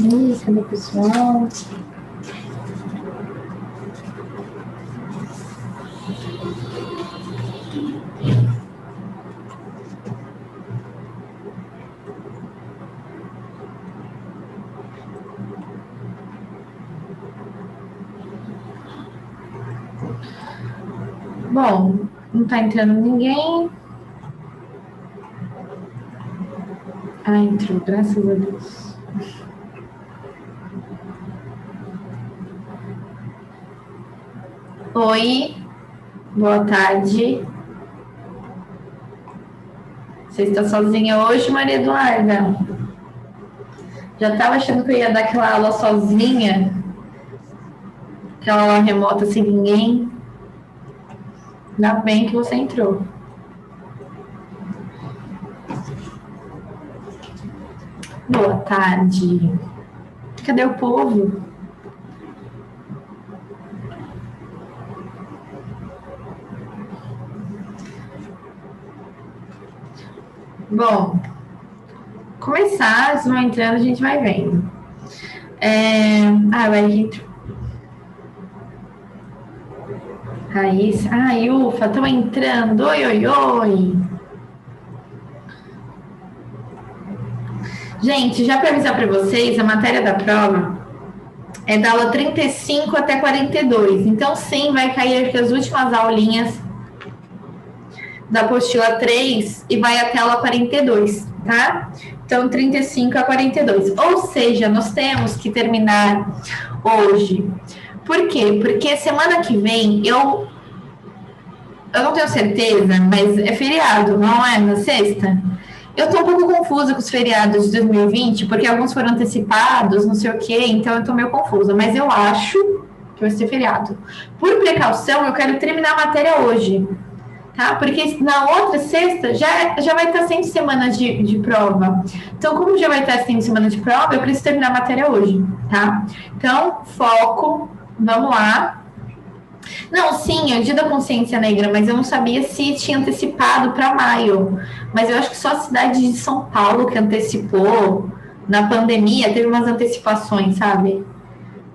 Cadê o pessoal? Bom, não tá entrando ninguém. Ah, entrou, graças a Deus. Oi, boa tarde. Você está sozinha hoje, Maria Eduarda? Já estava achando que eu ia dar aquela aula sozinha? Aquela aula remota sem ninguém? Ainda bem que você entrou. Boa tarde. Cadê o povo? Bom, começar, se vão entrando, a gente vai vendo. Vai Raíssa. Ufa, estão entrando. Oi, oi, oi. Gente, já para avisar para vocês, a matéria da prova é da aula 35 até 42. Então, sim, vai cair aqui as últimas aulinhas da apostila 3 e vai até a aula 42, tá? Então, 35 a 42. Ou seja, nós temos que terminar hoje. Por quê? Porque semana que vem eu não tenho certeza, mas é feriado, não é? Na sexta? Eu tô um pouco confusa com os feriados de 2020, porque alguns foram antecipados, não sei o quê, então eu tô meio confusa. Mas eu acho que vai ser feriado. Por precaução, eu quero terminar a matéria hoje, tá? Porque na outra sexta já vai estar sem semana de prova. Então, como já vai estar sem semana de prova, eu preciso terminar a matéria hoje, tá? Então, foco, vamos lá. Não, sim, é o Dia da Consciência Negra, mas eu não sabia se tinha antecipado para maio. Mas eu acho que só a cidade de São Paulo que antecipou. Na pandemia, teve umas antecipações, sabe?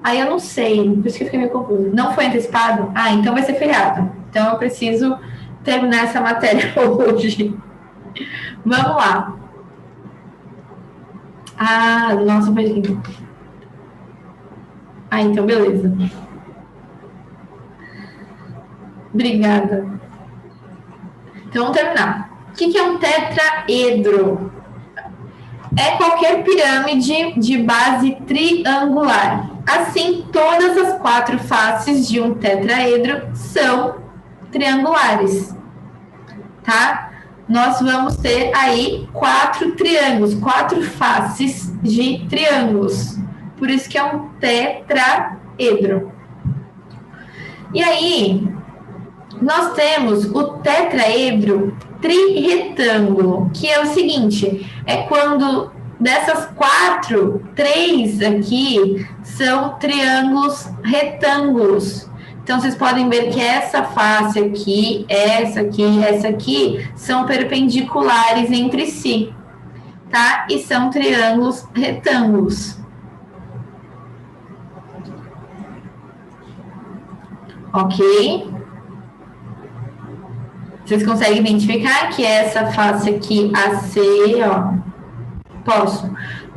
Aí eu não sei, por isso que eu fiquei meio confusa. Não foi antecipado? Ah, então vai ser feriado. Então eu preciso terminar essa matéria hoje. Vamos lá. Nossa, foi aqui. Então beleza. Obrigada. Então vamos terminar. O que é um tetraedro? É qualquer pirâmide de base triangular. Assim, todas as 4 faces de um tetraedro são triangulares, tá? Nós vamos ter aí 4 triângulos, 4 faces de triângulos. Por isso que é um tetraedro. E aí, nós temos o tetraedro trirretângulo, que é o seguinte, é quando dessas 4, 3 aqui são triângulos retângulos. Então, vocês podem ver que essa face aqui, essa aqui, são perpendiculares entre si, tá? E são triângulos retângulos. Ok? Vocês conseguem identificar que essa face aqui, AC, ó, posso.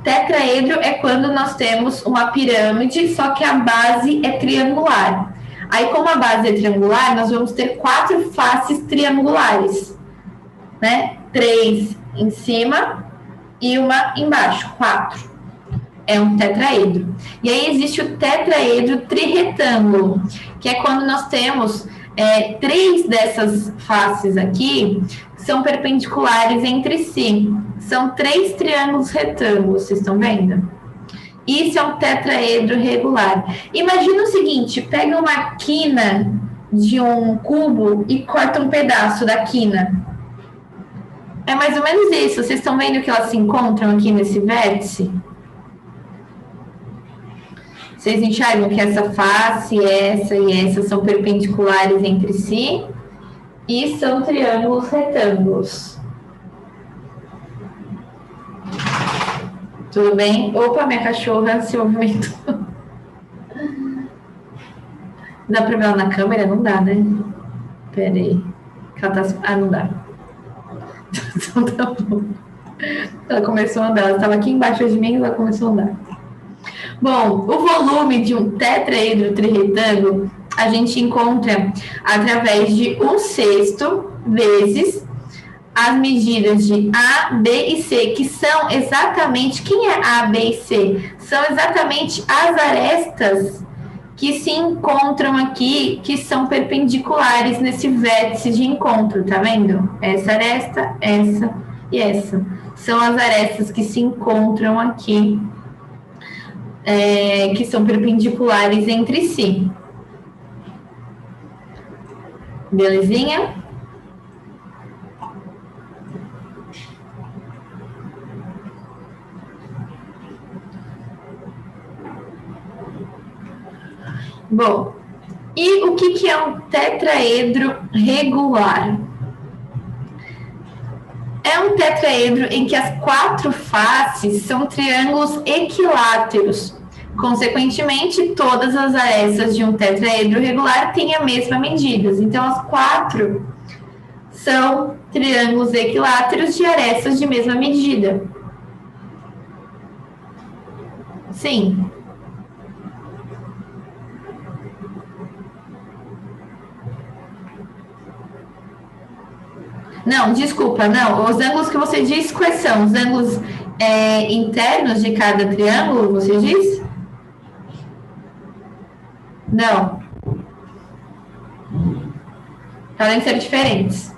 Tetraedro é quando nós temos uma pirâmide, só que a base é triangular. Aí, como a base é triangular, nós vamos ter 4 faces triangulares, né? 3 em cima e uma embaixo, 4. É um tetraedro. E aí existe o tetraedro trirretângulo, que é quando nós temos 3 dessas faces aqui são perpendiculares entre si. São 3 triângulos retângulos, vocês estão vendo? Isso é um tetraedro regular. Imagina o seguinte, pega uma quina de um cubo e corta um pedaço da quina. É mais ou menos isso. Vocês estão vendo que elas se encontram aqui nesse vértice? Vocês enxergam que essa face, essa e essa são perpendiculares entre si e são triângulos retângulos. Tudo bem? Opa, minha cachorra se movimentou. Dá pra ver ela na câmera? Não dá, né? Pera aí. Ela tá... Ah, não dá. Então tá bom. Ela começou a andar. Ela estava aqui embaixo de mim e ela começou a andar. Bom, o volume de um tetraedro trirretângulo a gente encontra através de 1/6 vezes as medidas de A, B e C, que são exatamente... Quem é A, B e C? São exatamente as arestas que se encontram aqui, que são perpendiculares nesse vértice de encontro, tá vendo? Essa aresta, essa e essa. São as arestas que se encontram aqui, que são perpendiculares entre si. Belezinha? Bom, e o que é um tetraedro regular? É um tetraedro em que as 4 faces são triângulos equiláteros. Consequentemente, todas as arestas de um tetraedro regular têm a mesma medida. Então, as 4 são triângulos equiláteros de arestas de mesma medida. Sim. Não, desculpa, não. Os ângulos que você diz, quais são? Os ângulos internos de cada triângulo, você diz? Não. Podem ser diferentes.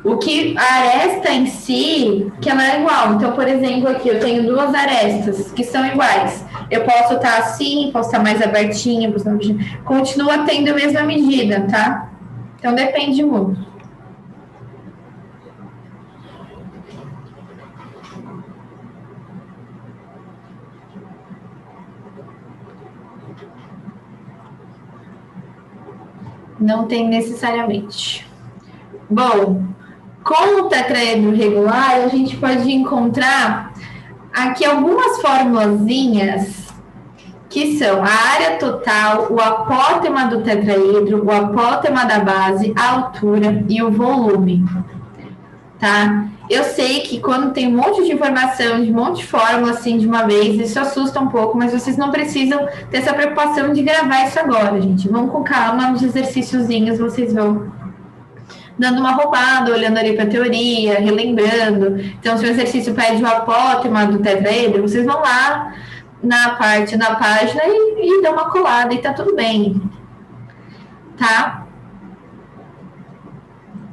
O que a aresta em si, que ela é igual. Então, por exemplo, aqui eu tenho 2 arestas que são iguais. Eu posso estar assim, posso estar mais abertinha, posso estar... continua tendo a mesma medida, tá? Então, depende muito. Não tem necessariamente. Bom, com o tetraedro regular, a gente pode encontrar aqui algumas formulazinhas que são a área total, o apótema do tetraedro, o apótema da base, a altura e o volume, tá? Eu sei que quando tem um monte de informação, de um monte de fórmula assim de uma vez, isso assusta um pouco, mas vocês não precisam ter essa preocupação de gravar isso agora, gente. Vão com calma nos exercíciozinhos, vocês vão dando uma roubada, olhando ali para a teoria, relembrando. Então, se o exercício pede o apótema do tetraedro, vocês vão lá na parte da página e dão uma colada e tá tudo bem, tá?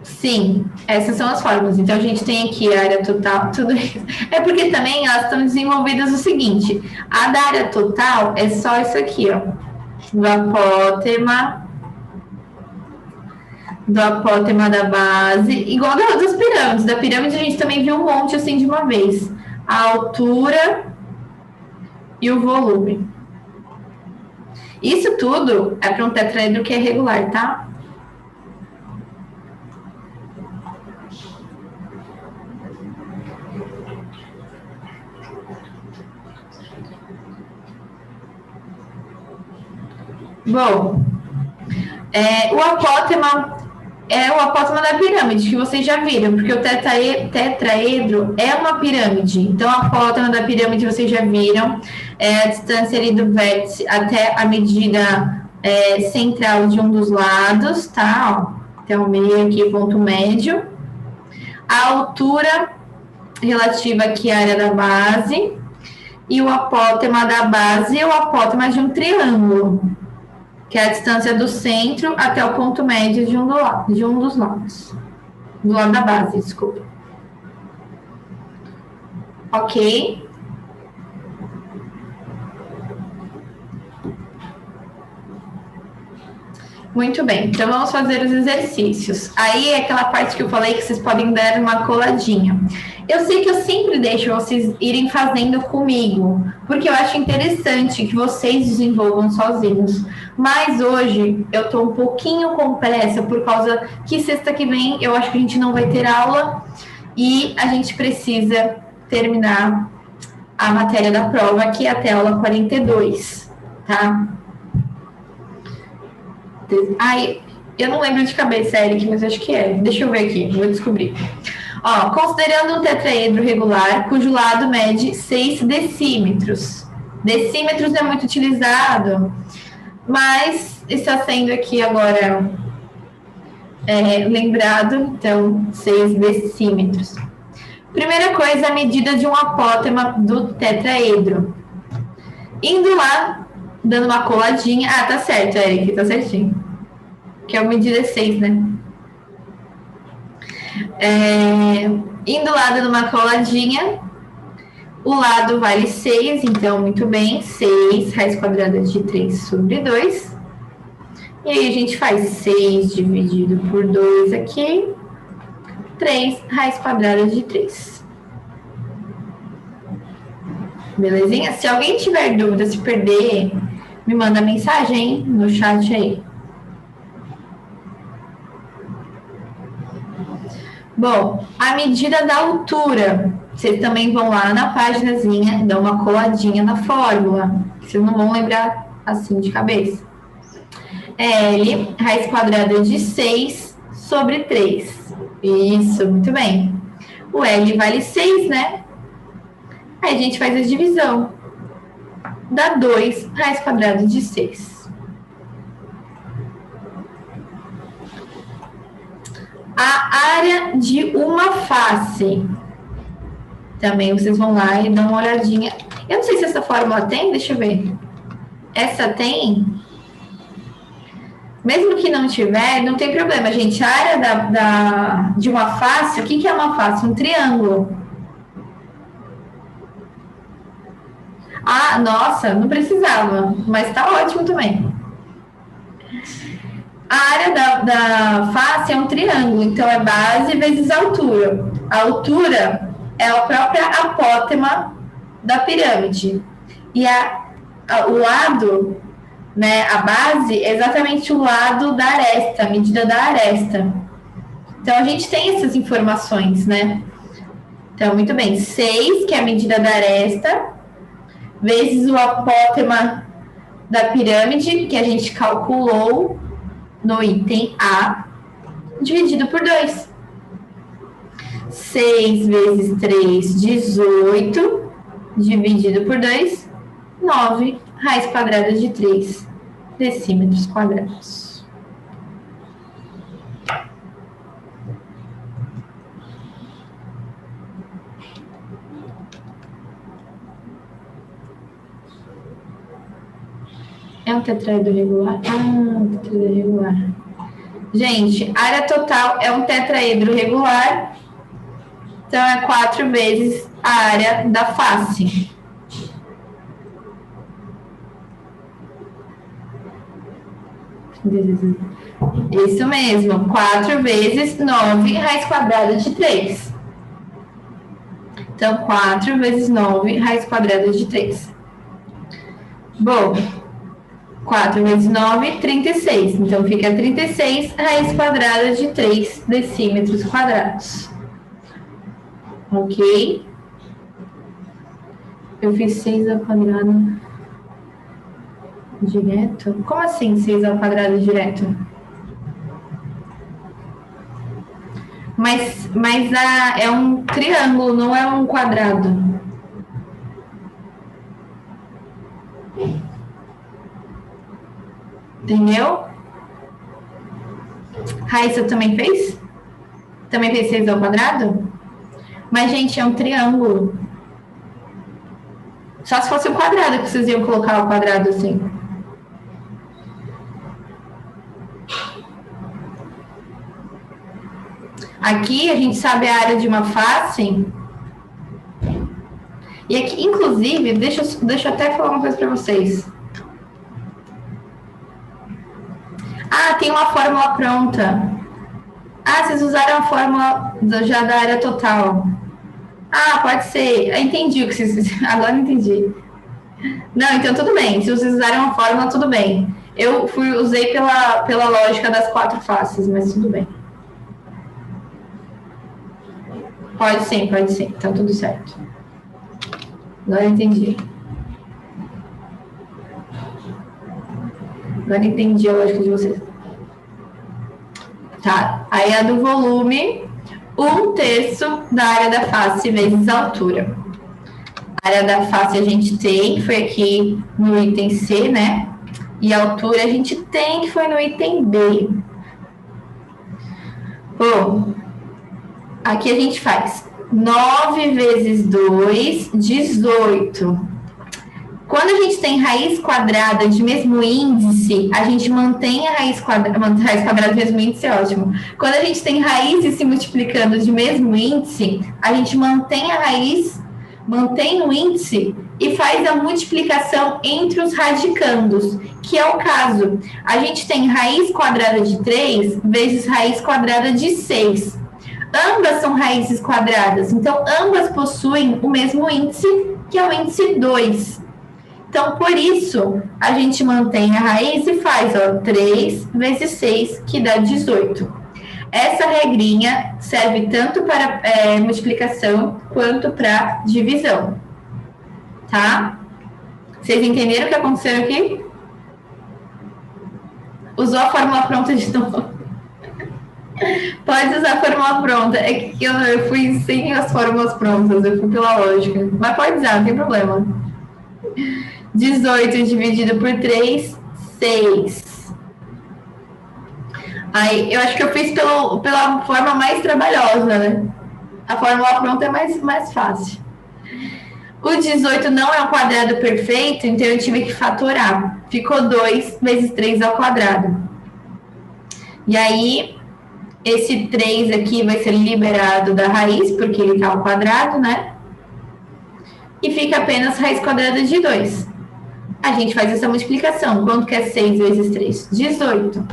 Sim, essas são as fórmulas. Então, a gente tem aqui a área total, tudo isso. É porque também elas estão desenvolvidas o seguinte, a da área total é só isso aqui, ó, do apótema da base, igual das pirâmides. Da pirâmide a gente também viu um monte assim de uma vez. A altura e o volume. Isso tudo é para um tetraedro que é regular, tá? Bom, o apótema é o apótema da pirâmide, que vocês já viram, porque o tetraedro é uma pirâmide. Então, o apótema da pirâmide vocês já viram, é a distância ali do vértice até a medida central de um dos lados, tá? Ó, até o meio aqui, ponto médio. A altura relativa aqui à área da base. E o apótema da base é o apótema de um triângulo, que é a distância do centro até o ponto médio de um dos lados. Do lado da base, desculpa. Ok? Muito bem, então vamos fazer os exercícios. Aí é aquela parte que eu falei que vocês podem dar uma coladinha. Eu sei que eu sempre deixo vocês irem fazendo comigo, porque eu acho interessante que vocês desenvolvam sozinhos. Mas hoje eu tô um pouquinho com pressa, por causa que sexta que vem eu acho que a gente não vai ter aula e a gente precisa terminar a matéria da prova, que é até a aula 42, tá? Ai, eu não lembro de cabeça, Eric, mas acho que é. Deixa eu ver aqui, vou descobrir. Ó, considerando um tetraedro regular, cujo lado mede 6 decímetros. Decímetros é muito utilizado, mas está sendo aqui agora lembrado, então, 6 decímetros. Primeira coisa, a medida de um apótema do tetraedro. Indo lá, dando uma coladinha. Ah, tá certo, Eric, tá certinho. Que a medida é 6, né? Indo lá, dando uma coladinha. O lado vale 6, então, muito bem. 6 raiz quadrada de 3 sobre 2. E aí, a gente faz 6 dividido por 2 aqui. 3 raiz quadrada de 3. Belezinha? Se alguém tiver dúvida, se perder, me manda mensagem no chat aí. Bom, a medida da altura. Vocês também vão lá na paginazinha, dão uma coladinha na fórmula. Vocês não vão lembrar assim de cabeça. L, raiz quadrada de 6 sobre 3. Isso, muito bem. O L vale 6, né? Aí a gente faz a divisão. Dá 2 raiz quadrada de 6. A área de uma face. Também vocês vão lá e dão uma olhadinha. Eu não sei se essa fórmula tem, deixa eu ver. Essa tem? Mesmo que não tiver, não tem problema, gente. A área de uma face, o que é uma face? Um triângulo. Ah, nossa, não precisava, mas tá ótimo também. A área da face é um triângulo, então é base vezes altura. A altura é a própria apótema da pirâmide. E o lado, né, a base, é exatamente o lado da aresta, a medida da aresta. Então, a gente tem essas informações, né? Então, muito bem. 6, que é a medida da aresta, vezes o apótema da pirâmide, que a gente calculou no item A, dividido por 2. 6 vezes 3, 18, dividido por 2, 9, raiz quadrada de 3 decímetros quadrados. É um tetraedro regular? Ah, um tetraedro regular. Gente, área total é um tetraedro regular, então é 4 vezes a área da face. Isso mesmo, 4 vezes 9 raiz quadrada de 3. Então, 4 vezes 9 raiz quadrada de 3. Bom, 4 vezes 9, 36. Então, fica 36 raiz quadrada de 3 decímetros quadrados. Ok? Eu fiz 6 ao quadrado direto? Como assim 6 ao quadrado direto? Mas é um triângulo, não é um quadrado. Entendeu? Raíssa também fez? Também fez 6 ao quadrado? Mas, gente, é um triângulo. Só se fosse um quadrado que vocês iam colocar o quadrado assim. Aqui a gente sabe a área de uma face. E aqui, inclusive, deixa eu até falar uma coisa para vocês. Ah, tem uma fórmula pronta. Ah, vocês usaram a fórmula já da área total. Ah, pode ser. Entendi o que vocês... Agora entendi. Não, então tudo bem. Se vocês usaram a fórmula, tudo bem. Eu usei pela lógica das 4 faces, mas tudo bem. Pode sim, então tudo certo. Agora entendi. Agora entendi a lógica de vocês. Tá, aí a do volume, 1/3 da área da face vezes a altura. A área da face a gente tem, que foi aqui no item C, né? E a altura a gente tem, que foi no item B. Bom, aqui a gente faz 9 vezes 2, 18. Quando a gente tem raiz quadrada de mesmo índice, a gente mantém a raiz quadrada de mesmo índice, é ótimo. Quando a gente tem raízes se multiplicando de mesmo índice, a gente mantém a raiz, mantém o índice e faz a multiplicação entre os radicandos, que é o caso. A gente tem raiz quadrada de 3 vezes raiz quadrada de 6. Ambas são raízes quadradas, então ambas possuem o mesmo índice, que é o índice 2. Então, por isso, a gente mantém a raiz e faz 3 vezes 6, que dá 18. Essa regrinha serve tanto para multiplicação quanto para divisão. Tá? Vocês entenderam o que aconteceu aqui? Usou a fórmula pronta de novo? Pode usar a fórmula pronta. É que eu fui sem as fórmulas prontas, eu fui pela lógica. Mas pode usar, não tem problema. 18 dividido por 3, 6. Aí, eu acho que eu fiz pela forma mais trabalhosa, né? A fórmula pronta é mais fácil. O 18 não é um quadrado perfeito, então eu tive que fatorar. Ficou 2 vezes 3 ao quadrado. E aí, esse 3 aqui vai ser liberado da raiz, porque ele está ao quadrado, né? E fica apenas raiz quadrada de 2. A gente faz essa multiplicação. Quanto que é 6 vezes 3? 18.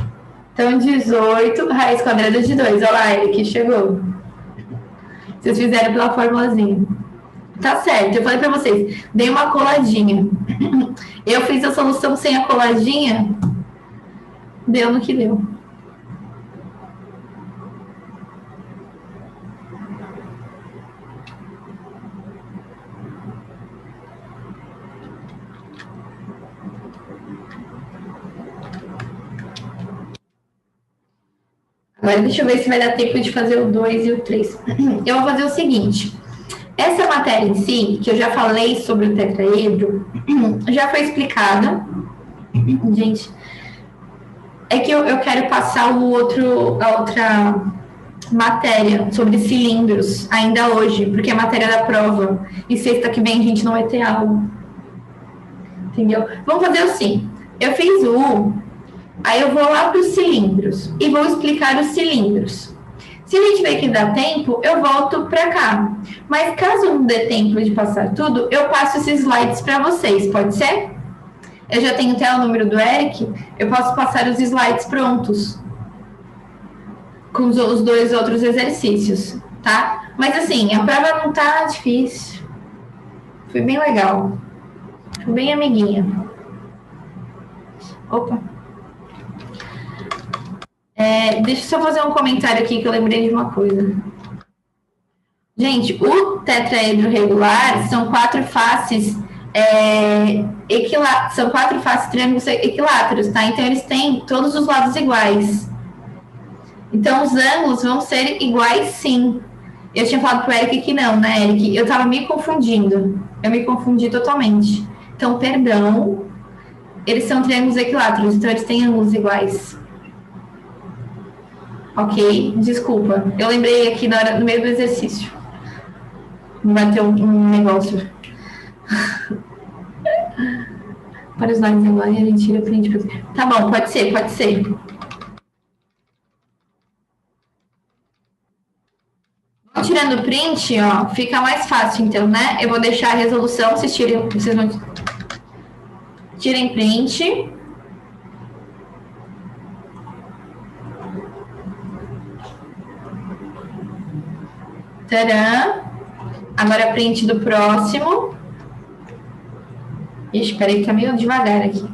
Então, 18 raiz quadrada de 2. Olha lá, Eric, chegou. Vocês fizeram pela formulazinha. Tá certo, eu falei para vocês, dei uma coladinha. Eu fiz a solução sem a coladinha, deu no que deu. Agora deixa eu ver se vai dar tempo de fazer o 2 e o 3. Eu vou fazer o seguinte. Essa matéria em si, que eu já falei sobre o tetraedro, já foi explicada. Gente, é que eu quero passar a outra matéria sobre cilindros ainda hoje, porque é matéria da prova. E sexta que vem a gente não vai ter aula. Entendeu? Vamos fazer assim. Eu fiz o aí eu vou lá para os cilindros e vou explicar os cilindros. Se a gente ver que dá tempo, eu volto para cá. Mas caso não dê tempo de passar tudo, eu passo esses slides para vocês, pode ser? Eu já tenho até o número do Eric, eu posso passar os slides prontos. Com os 2 outros exercícios, tá? Mas assim, a prova não tá difícil. Foi bem legal. Foi bem amiguinha. Opa. Deixa eu só fazer um comentário aqui que eu lembrei de uma coisa. Gente, o tetraedro regular são 4 faces são 4 faces triângulos equiláteros, tá? Então, eles têm todos os lados iguais. Então, os ângulos vão ser iguais, sim. Eu tinha falado pro Eric que não, né, Eric? Eu tava me confundindo. Eu me confundi totalmente. Então, perdão. Eles são triângulos equiláteros, então eles têm ângulos iguais. Ok? Desculpa. Eu lembrei aqui no meio do exercício. Não vai ter um negócio. Para os nomes agora, a gente tira print. Tá bom, pode ser, pode ser. Tirando print, ó, fica mais fácil, então, né? Eu vou deixar a resolução, vocês vão... Tirem print. Tcharam. Agora print do próximo. Ixi, peraí que tá meio devagar aqui.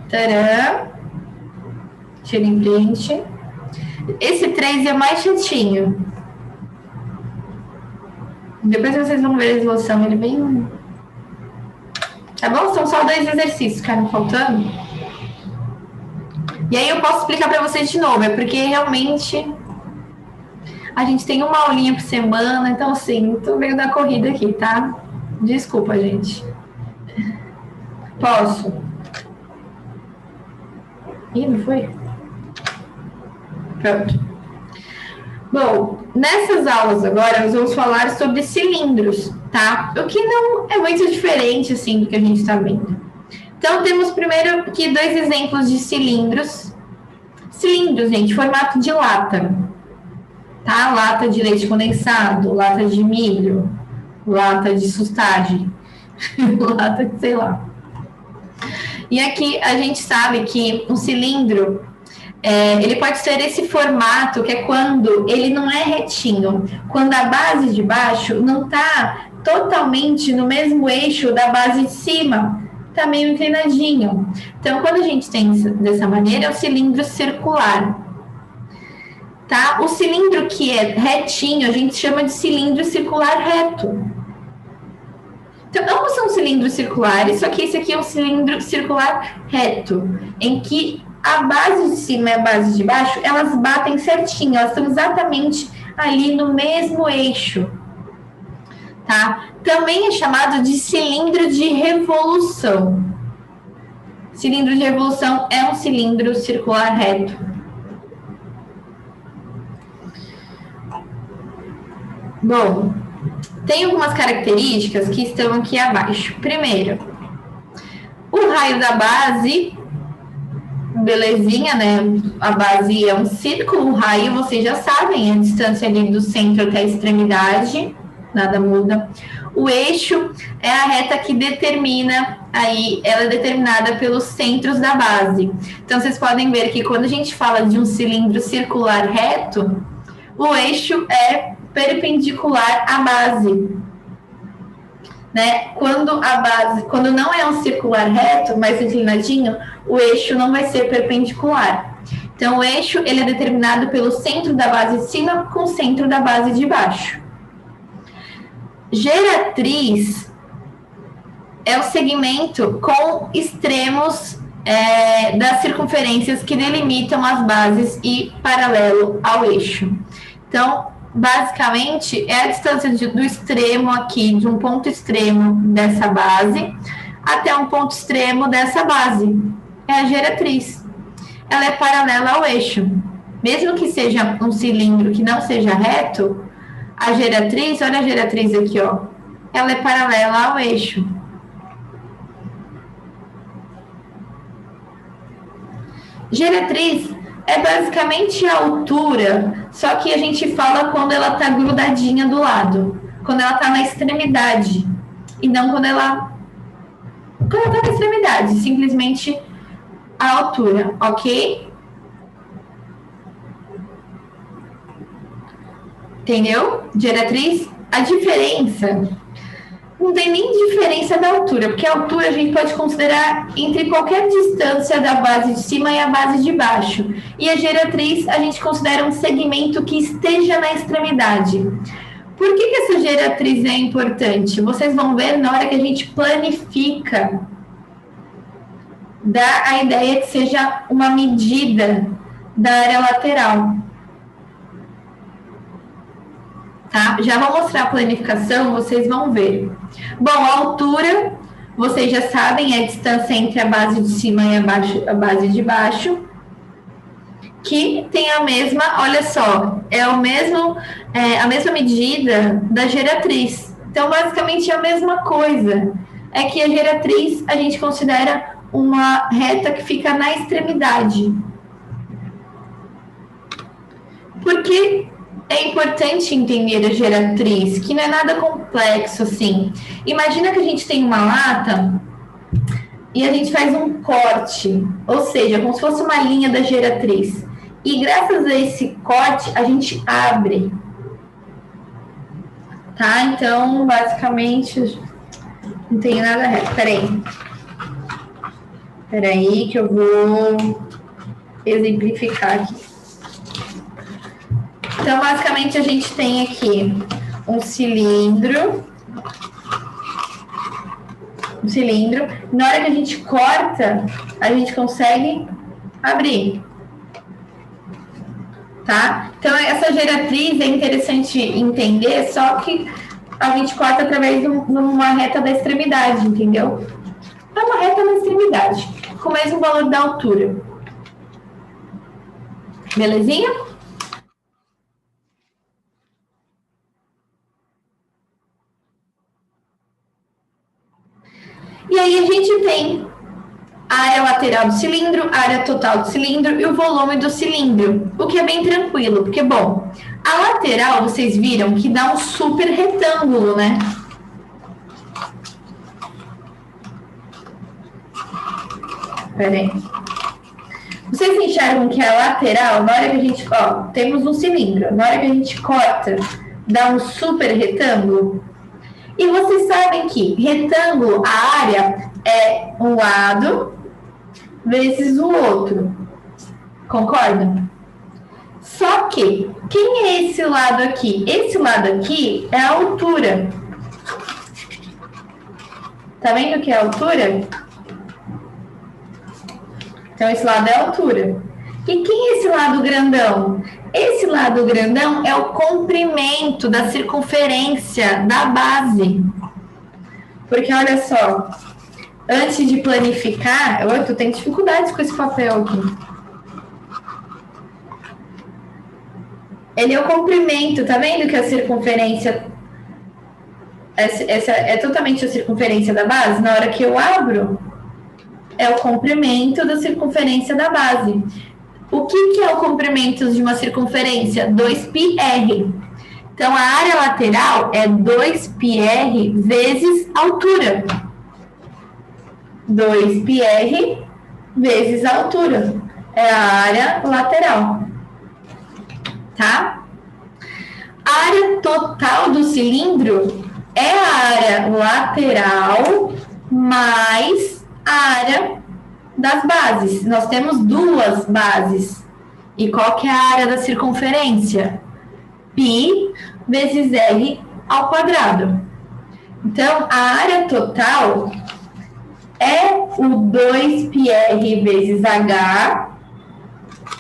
Tcharam. Tirem print. Esse 3 é mais chatinho. Depois vocês vão ver a resolução, ele é bem... Tá bom? São só 2 exercícios, ficaram faltando. E aí eu posso explicar para vocês de novo, é porque realmente a gente tem uma aulinha por semana, então assim, tô meio da corrida aqui, tá? Desculpa, gente. Posso? Ih, não foi? Pronto. Bom, nessas aulas agora nós vamos falar sobre cilindros, tá? O que não é muito diferente, assim, do que a gente está vendo. Então, temos primeiro aqui 2 exemplos de cilindros. Cilindros, gente, formato de lata, tá? Lata de leite condensado, lata de milho, lata de sustagem, lata de sei lá. E aqui a gente sabe que um cilindro, ele pode ter esse formato, que é quando ele não é retinho, quando a base de baixo não está totalmente no mesmo eixo da base de cima, está meio inclinadinho. Então, quando a gente tem dessa maneira, é o cilindro circular. Tá? O cilindro que é retinho, a gente chama de cilindro circular reto. Então, ambos são cilindros circulares, só que esse aqui é um cilindro circular reto, em que a base de cima e a base de baixo, elas batem certinho, elas estão exatamente ali no mesmo eixo. Tá? Também é chamado de cilindro de revolução. Cilindro de revolução é um cilindro circular reto. Bom, tem algumas características que estão aqui abaixo. Primeiro, o raio da base, belezinha, né? A base é um círculo, o raio, vocês já sabem, a distância ali do centro até a extremidade, nada muda. O eixo é a reta que determina, aí ela é determinada pelos centros da base. Então, vocês podem ver que quando a gente fala de um cilindro circular reto, o eixo é perpendicular à base. Né? Quando não é um circular reto, mais inclinadinho, o eixo não vai ser perpendicular. Então, o eixo ele é determinado pelo centro da base de cima com o centro da base de baixo. Geratriz é o segmento com extremos das circunferências que delimitam as bases e paralelo ao eixo. Então, basicamente, é a distância do extremo aqui, de um ponto extremo dessa base, até um ponto extremo dessa base. É a geratriz. Ela é paralela ao eixo. Mesmo que seja um cilindro que não seja reto, a geratriz, olha a geratriz aqui, ó, ela é paralela ao eixo. Geratriz é basicamente a altura, só que a gente fala quando ela está grudadinha do lado, quando ela está na extremidade, e não quando ela está na extremidade, simplesmente a altura, ok? Entendeu? Geratriz, a diferença, não tem nem diferença da altura, porque a altura a gente pode considerar entre qualquer distância da base de cima e a base de baixo. E a geratriz a gente considera um segmento que esteja na extremidade. Por que essa geratriz é importante? Vocês vão ver na hora que a gente planifica, dá a ideia que seja uma medida da área lateral. Tá? Já vou mostrar a planificação, vocês vão ver. Bom, a altura, vocês já sabem, é a distância entre a base de cima e a base de baixo, que tem a mesma, olha só, é a mesma medida da geratriz. Então, basicamente, é a mesma coisa. É que a geratriz a gente considera uma reta que fica na extremidade. Porque é importante entender a geratriz, que não é nada complexo assim. Imagina que a gente tem uma lata e a gente faz um corte, ou seja, como se fosse uma linha da geratriz. E graças a esse corte, a gente abre. Tá? Então, basicamente, não tem nada reto. Peraí que eu vou exemplificar aqui. Então, basicamente, a gente tem aqui um cilindro. Na hora que a gente corta, a gente consegue abrir. Tá? Então, essa geratriz é interessante entender, só que a gente corta através de uma reta da extremidade, entendeu? É uma reta na extremidade, com o mesmo valor da altura. Belezinha? E aí a gente tem a área lateral do cilindro, a área total do cilindro e o volume do cilindro, o que é bem tranquilo, porque, bom, a lateral, vocês viram que dá um super retângulo, né? Pera aí. Vocês enxergam que a lateral, na hora que a gente, ó, temos um cilindro, na hora que a gente corta, dá um super retângulo? E vocês sabem que retângulo, a área é um lado vezes o outro. Concorda? Só que, quem é esse lado aqui? Esse lado aqui é a altura. Tá vendo o que é a altura? Então, esse lado é a altura. E quem é esse lado grandão? Esse lado grandão é o comprimento da circunferência da base. Porque, olha só, antes de planificar, eu tô tendo dificuldades com esse papel aqui. Ele é o comprimento, tá vendo que a circunferência, essa é totalmente a circunferência da base? Na hora que eu abro, é o comprimento da circunferência da base. O que é o comprimento de uma circunferência? 2πr. Então, a área lateral é 2πr vezes altura. 2πr vezes altura. É a área lateral. Tá? A área total do cilindro é a área lateral mais a área das bases. Nós temos duas bases. E qual que é a área da circunferência? Π vezes R ao quadrado. Então, a área total é o 2πr vezes H,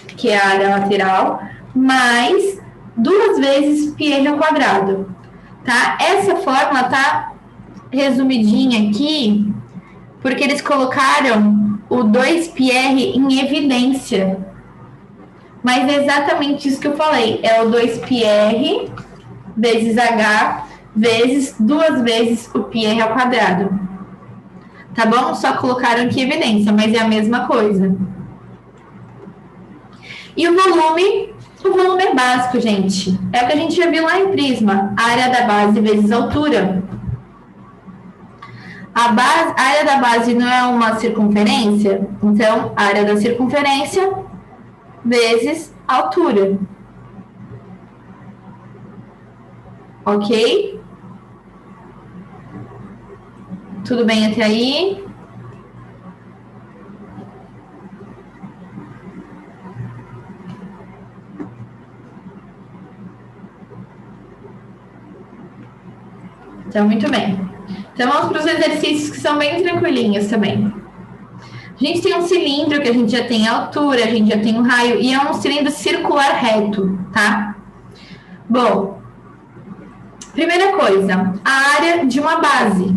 que é a área lateral, mais 2 vezes πr ao quadrado. Tá? Essa fórmula tá resumidinha aqui, porque eles colocaram o 2πr em evidência. Mas é exatamente isso que eu falei. É o 2πr vezes H vezes 2 vezes o πr ao quadrado. Tá bom? Só colocaram aqui evidência, mas é a mesma coisa. E o volume é básico, gente. É o que a gente já viu lá em Prisma. Área da base vezes altura. A área da base não é uma circunferência? Então, a área da circunferência vezes altura. Ok? Tudo bem até aí? Então, muito bem. Então, vamos para os exercícios que são bem tranquilinhos também. A gente tem um cilindro que a gente já tem a altura, a gente já tem o raio, e é um cilindro circular reto, tá? Bom, primeira coisa, a área de uma base.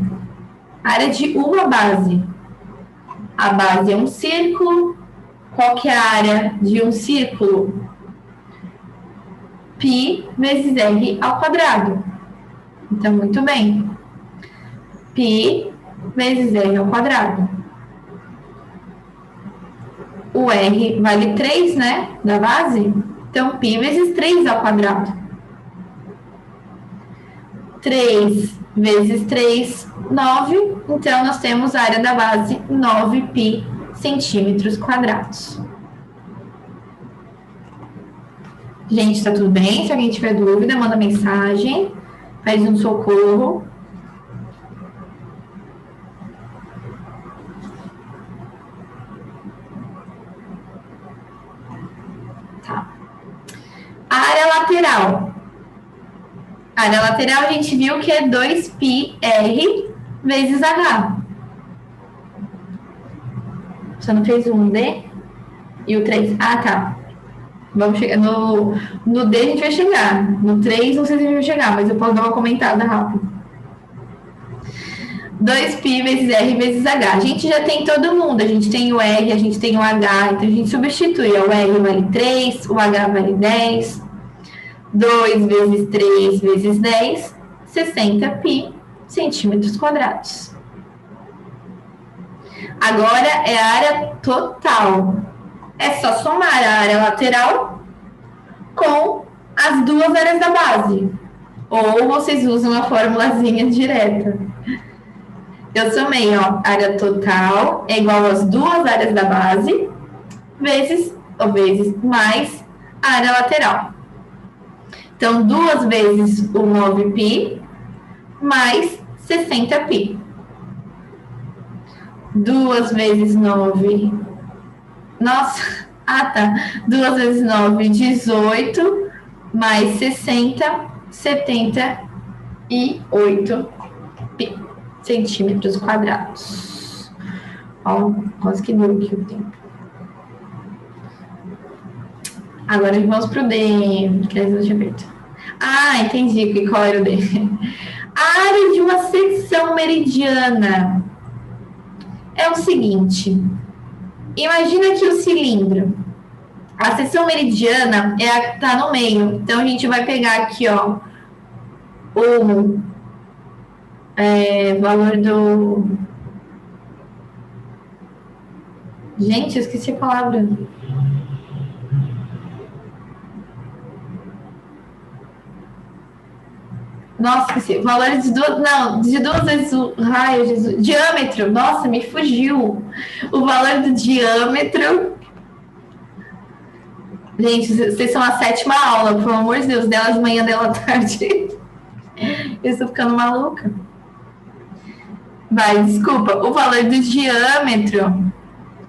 A área de uma base. A base é um círculo. Qual que é a área de um círculo? Π vezes R ao quadrado. Então, muito bem. Π vezes R ao quadrado. O R vale 3, né? Da base. Então, π vezes 3 ao quadrado. 3 vezes 3, 9. Então, nós temos a área da base 9π centímetros quadrados. Gente, tá tudo bem? Se alguém tiver dúvida, manda mensagem. Faz um socorro. Tá. A área lateral. A área lateral a gente viu que é 2πr vezes H. Você não fez o 1D? E o 3? Ah, tá. Vamos chegar no D a gente vai chegar. No 3 não sei se a gente vai chegar, mas eu posso dar uma comentada rápida. 2π vezes R vezes H. A gente já tem todo mundo. A gente tem o R, a gente tem o H. Então a gente substitui. O R vale 3, o H vale 10. 2 vezes 3 vezes 10, 60π centímetros quadrados. Agora é a área total. É só somar a área lateral com as duas áreas da base. Ou vocês usam a formulazinha direta. Eu somei, ó, área total é igual às duas áreas da base, vezes mais a área lateral. Então, 2 vezes o 9π mais 60π. 2 vezes 9... Nossa, tá. 2 vezes 9, 18, mais 60, 78 centímetros quadrados. Ó, quase que deu aqui o tempo. Agora vamos pro D, que eu tinha feito. Ah, entendi qual era o D. A área de uma seção meridiana é o seguinte. Imagina que o cilindro, a seção meridiana é a que está no meio. Então, a gente vai pegar aqui, ó, o valor do... Gente, eu esqueci a palavra. Nossa, esqueci. Valor de duas... Não, de 2 vezes o raio, Jesus. Diâmetro. Nossa, me fugiu. O valor do diâmetro... Gente, vocês são a 7ª aula, pelo amor de Deus. Dela de manhã, dela à tarde. Eu estou ficando maluca. Vai, desculpa. O valor do diâmetro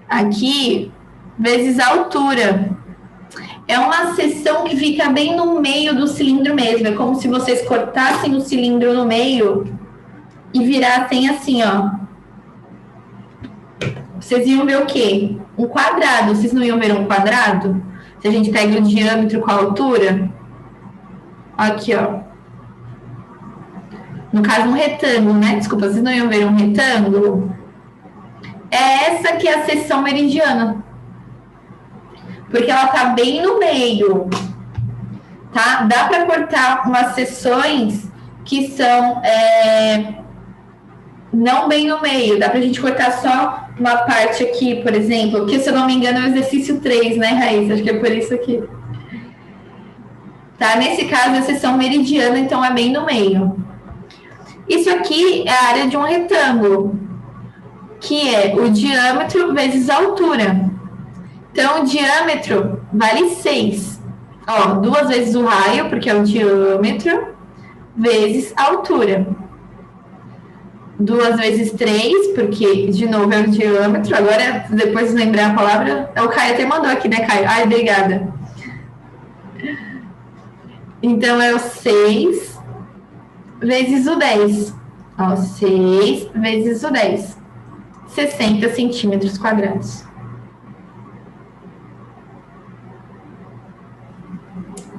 aqui vezes a altura. É uma seção que fica bem no meio do cilindro mesmo. É como se vocês cortassem o cilindro no meio e virassem assim, ó. Vocês iam ver o quê? Um quadrado. Vocês não iam ver um quadrado? Se a gente pega o diâmetro com a altura. Aqui, ó. No caso, um retângulo, né? Desculpa, vocês não iam ver um retângulo? É essa que é a seção meridiana. Porque ela tá bem no meio, tá? Dá para cortar umas seções que são não bem no meio. Dá pra gente cortar só uma parte aqui, por exemplo, que se eu não me engano é o exercício 3, né, Raíssa? Acho que é por isso aqui. Tá? Nesse caso, a seção meridiana, então, é bem no meio. Isso aqui é a área de um retângulo, que é o diâmetro vezes a altura. Então, o diâmetro vale 6. Ó, 2 vezes o raio, porque é o diâmetro, vezes a altura. 2 vezes 3, porque, de novo, é o diâmetro. Agora, depois de lembrar a palavra... O Caio até mandou aqui, né, Caio? Ai, obrigada. Então, é o 6 vezes o 10. Ó, 6 vezes o 10. 60 centímetros quadrados.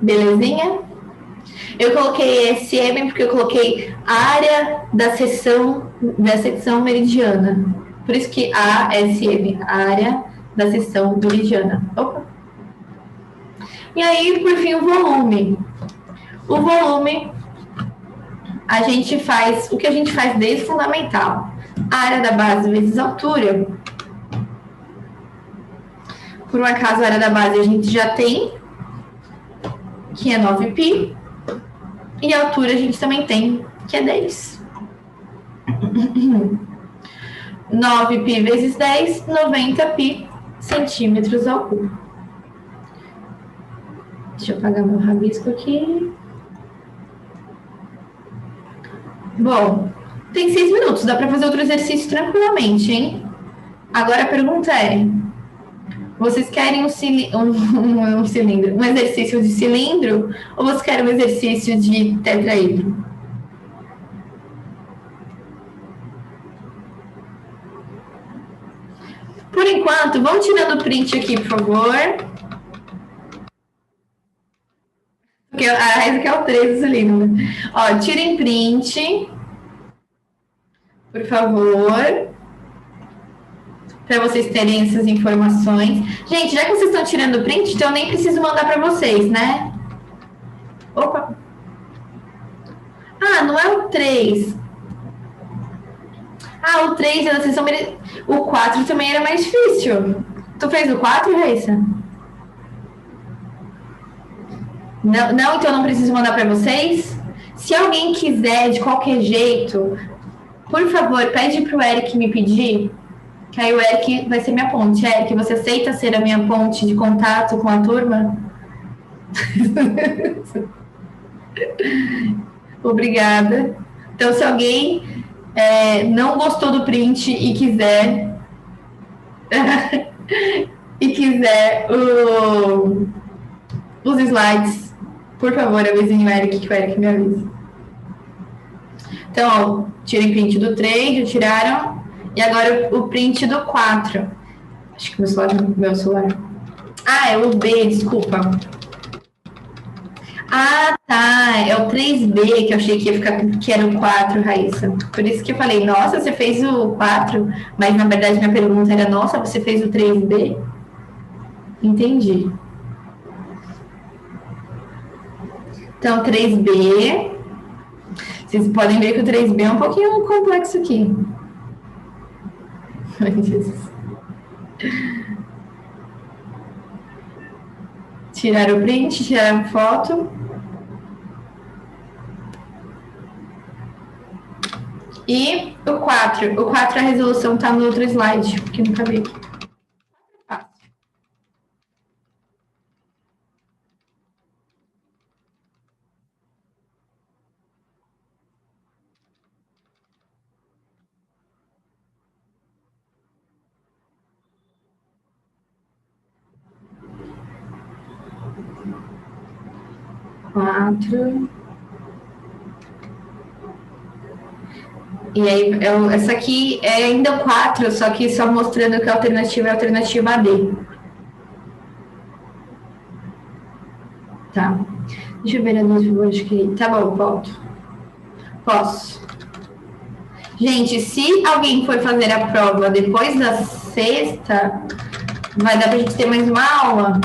Belezinha? Eu coloquei SM porque eu coloquei área da seção meridiana. Por isso que ASM, área da seção meridiana. Opa! E aí, por fim, o volume. O volume, a gente faz o que a gente faz desde fundamental. A área da base vezes a altura. Por um acaso, a área da base a gente já tem, que é 9π, e a altura a gente também tem, que é 10. 9π vezes 10, 90π centímetros ao cubo. Deixa eu apagar meu rabisco aqui. Bom, tem 6 minutos, dá para fazer outro exercício tranquilamente, hein? Agora a pergunta é: Vocês querem um cilindro, um exercício de cilindro ou vocês querem um exercício de tetraedro? Por enquanto, vamos tirando o print aqui, por favor. Porque a Raíssa quer o 3 do cilindro. Ó, tirem print, por favor, para vocês terem essas informações. Gente, já que vocês estão tirando print, então eu nem preciso mandar para vocês, né? Opa! Ah, não é o 3. Ah, o 3 da sessão... O 4 também era mais difícil. Tu fez o 4, Raíssa? Não, não, então eu não preciso mandar para vocês? Se alguém quiser, de qualquer jeito, por favor, pede para o Eric me pedir, que aí o Eric vai ser minha ponte. Eric, você aceita ser a minha ponte de contato com a turma? Obrigada. Então, se alguém não gostou do print e quiser os slides, por favor, avisem o Eric, que o Eric me avisa. Então, ó, tirem print do 3, já tiraram. E agora o print do 4. Acho que meu celular. Ah, é o B, desculpa. Ah, tá. É o 3B que eu achei que ia ficar, que era o 4, Raíssa. Por isso que eu falei, nossa, você fez o 4, mas na verdade minha pergunta era, nossa, você fez o 3B? Entendi. Então, 3B. Vocês podem ver que o 3B é um pouquinho complexo aqui. Ai, Jesus. Tiraram o print, tiraram foto. E o 4. O 4, a resolução está no outro slide, que não cabia aqui. Fácil. Quatro. E aí, essa aqui é ainda 4, só que só mostrando que a alternativa é a alternativa AD. Tá. Deixa eu ver a luz, acho que... Tá bom, volto. Posso. Gente, se alguém for fazer a prova depois da sexta, vai dar pra gente ter mais uma aula.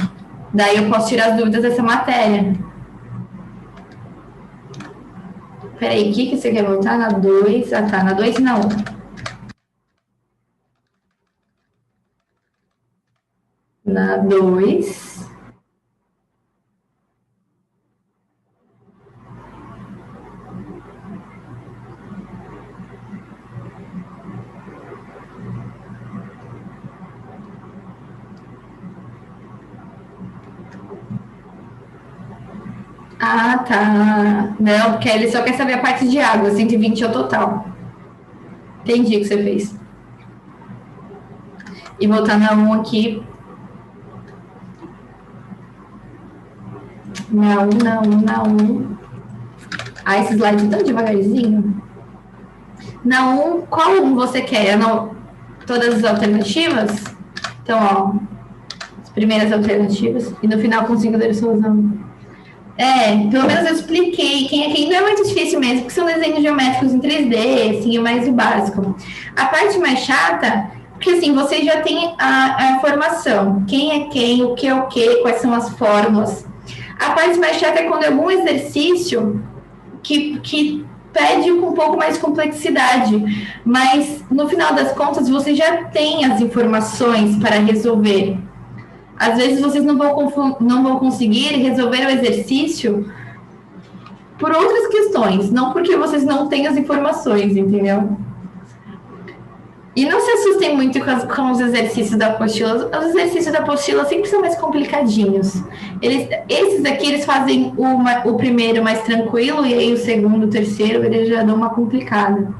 Daí eu posso tirar as dúvidas dessa matéria. Peraí, o que você quer voltar? Na 2? Ah, tá. Na 2 e na 1. Na 2. Ah, tá. Não, porque ele só quer saber a parte de água. 120 é o total. Entendi o que você fez. E voltar na 1 aqui. Na 1, na 1. Ah, esse slide tão devagarzinho. Na 1, qual 1 você quer? Todas as alternativas? Então, ó. As primeiras alternativas. E no final consigo dar a solução. Pelo menos eu expliquei. Quem aqui não é muito difícil mesmo, porque são desenhos geométricos em 3D, assim, é mais o básico. A parte mais chata, porque assim, você já tem a informação. Quem é quem, o que é o que, quais são as fórmulas. A parte mais chata é quando é algum exercício que pede com um pouco mais de complexidade. Mas, no final das contas, você já tem as informações para resolver. Às vezes vocês não vão conseguir resolver o exercício por outras questões, não porque vocês não têm as informações, entendeu? E não se assustem muito com os exercícios da apostila. Os exercícios da apostila sempre são mais complicadinhos. Esses aqui, eles fazem o primeiro mais tranquilo, e aí o segundo, o terceiro, eles já dão uma complicada.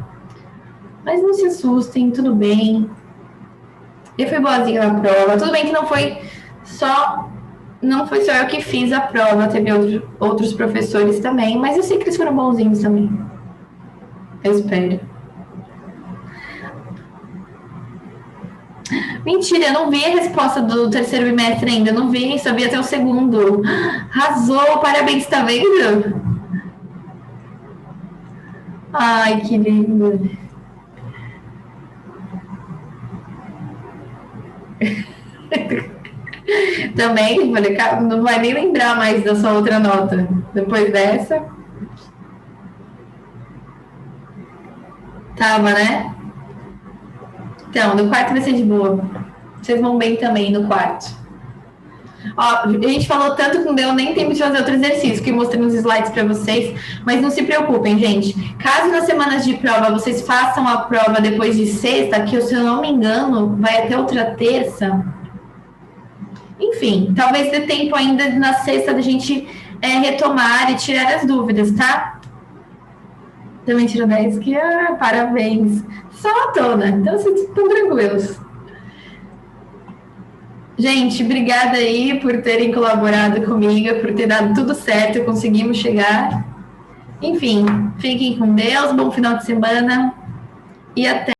Mas não se assustem, tudo bem. Eu fui boazinha na prova. Tudo bem que não foi só eu que fiz a prova, teve outros professores também, mas eu sei que eles foram bonzinhos também. Eu espero. Mentira, eu não vi a resposta do terceiro bimestre ainda, eu não vi, só vi até o segundo. Arrasou, parabéns, tá vendo? Ai, que lindo. Também, falei, não vai nem lembrar mais da sua outra nota. Depois dessa. Tava, né? Então, no quarto vai ser de boa. Vocês vão bem também no quarto. Ó, a gente falou tanto que não deu nem tempo de fazer outro exercício, que eu mostrei nos slides para vocês, mas não se preocupem, gente. Caso nas semanas de prova vocês façam a prova depois de sexta, que se eu não me engano vai até outra terça. Enfim, talvez dê tempo ainda na sexta da gente retomar e tirar as dúvidas, tá? Também tirou 10, que parabéns. Só a tona, então vocês estão tranquilos. Gente, obrigada aí por terem colaborado comigo, por ter dado tudo certo, conseguimos chegar. Enfim, fiquem com Deus, bom final de semana e até.